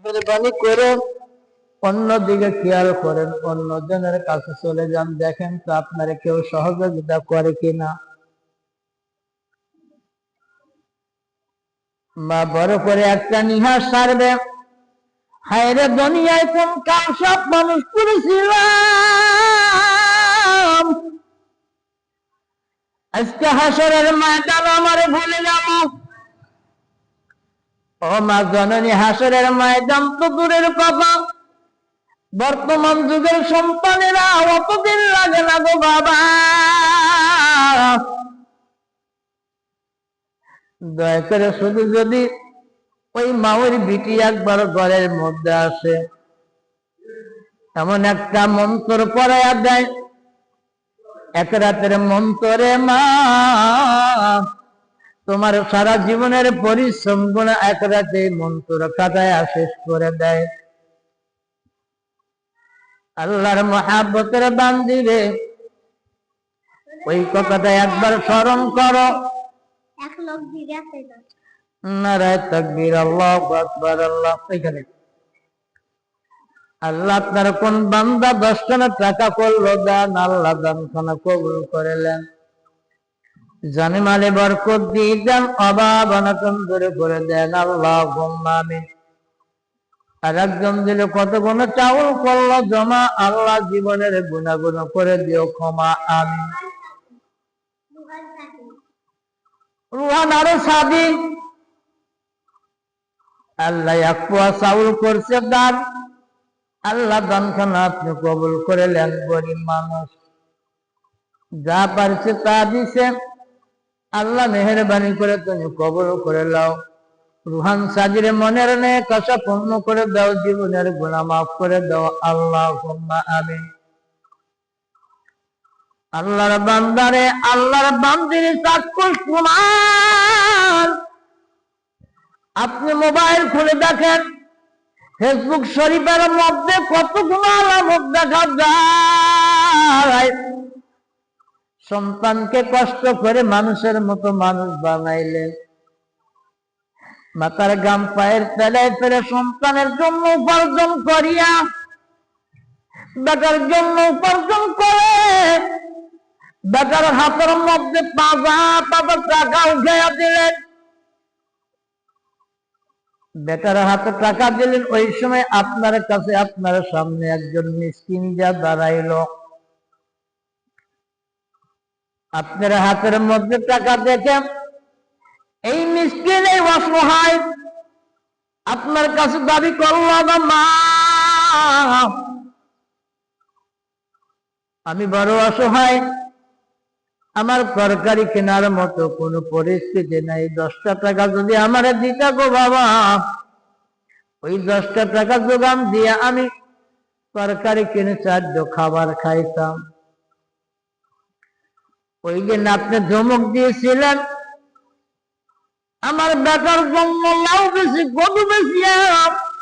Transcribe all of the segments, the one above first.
মেহরবানি করে অন্যদিকে খেয়াল করেন, অন্যজনের কাছে চলে যান, দেখেন তো আপনারা কেউ সহযোগিতা করে কিনা। বা বড় করে একটা নিহার সারবে, হায়রে দুনিয়ায় কোন কাল সব মানুষ করেছিলাম, আজকে হাসরের ময়দান আমারে ভুলে যাব। ও মা জননী, হাসরের ময়দান তো দূরের কথা, বর্তমান যুগের সন্তানেরা অতদিন লাগে না গো বাবা। দয়া করে শুধু যদি ওই মায়ের বিটি একবার ঘরের মধ্যে আসে, এমন একটা মন্ত্র পড়াইয়া দেয়, এক রাতের মন্ত্রে মা তোমার সারা জীবনের পরিশ্রম গুলো এক রাতে মন্ত্র কাটায় শেষ করে দেয়। আল্লাহর মহাব্বতের বান্দিরে, ওই কথাটা একবার স্মরণ করো। নারায়ে তাকবীর, আল্লাহু আকবার, আল্লাহ। এখানে আল্লাহ আপনার কোন বান্দা 10 টাকা করলো দান, আল্লাহ দানখানা কবুল করলেন, জানে মালে বরকত দিয়ে দেন, অভাব অনটন দূর করে দেন, আল্লাহুম্মা আমিন। আর একজন দিল কত গুণ চাউল করলো জমা, আল্লাহ জীবনের গুনাহগুলো করে দিও ক্ষমা, আমিন। রুহান আরো সাদি, আল্লাহ এক পোয়া চাউল করছে দান, আল্লাহ দানখানা আপনি কবুল করলেন, গরিব মানুষ যা পারছে তা দিছে, আল্লাহ মেহেরবানি করে তুমি কবুল করে নাও। রুহান সাজিরে মনের নেক আশা পূর্ণ করে দাও, জীবনের গুনাহ মাফ করে দাও, আল্লাহুম্মা আমিন। আল্লাহর বান্দারে, আল্লাহর বান্দির চাক্ষুষ প্রমাণ, আপনি মোবাইল খুলে দেখেন, ফেসবুক শরীফের মধ্যে কতগুলো আলামত দেখা যায়। সন্তানকে কষ্ট করে মানুষের মতো মানুষ বানাইলে, মাথার গাম পায়ের তেলায় ফেলে সন্তানের জন্য উপার্জন করিয়া, বেটার জন্য উপার্জন করে, বেটার হাতের মধ্যে 5,000 টাকা উঠাইয়া দিলেন, বেটার হাতে টাকা দিলেন, ওই সময় আপনার কাছে আপনার সামনে একজন মিসকিন যা দাঁড়াইল, আপনার হাতের মধ্যে টাকা দেখে এই মিসকিন, এই অসহায় আপনার কাছে দাবি করলো, মা আমি বড় অসহায়, আমার তরকারি কেনার মতো কোনো পরিস্থিতি নাই, 10 টাকা যদি আমারে দিতা গো বাবা, ওই 10 টাকা যোগান দিয়ে আমি তরকারি কিনে 4 খাবার খাইতাম। ওই দিন আপনি ধমক দিয়েছিলেন, আমার বেটার জন্য লাউ বেশি, গরু বেশি,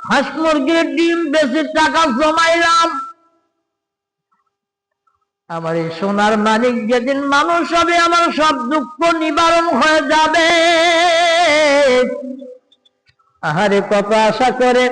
হাঁস মুরগির ডিম বেশি টাকা জমাইলাম। আমার এই সোনার মালিক যেদিন মানুষ হবে, আমার সব দুঃখ নিবারণ হয়ে যাবে। আহারে কত আশা করে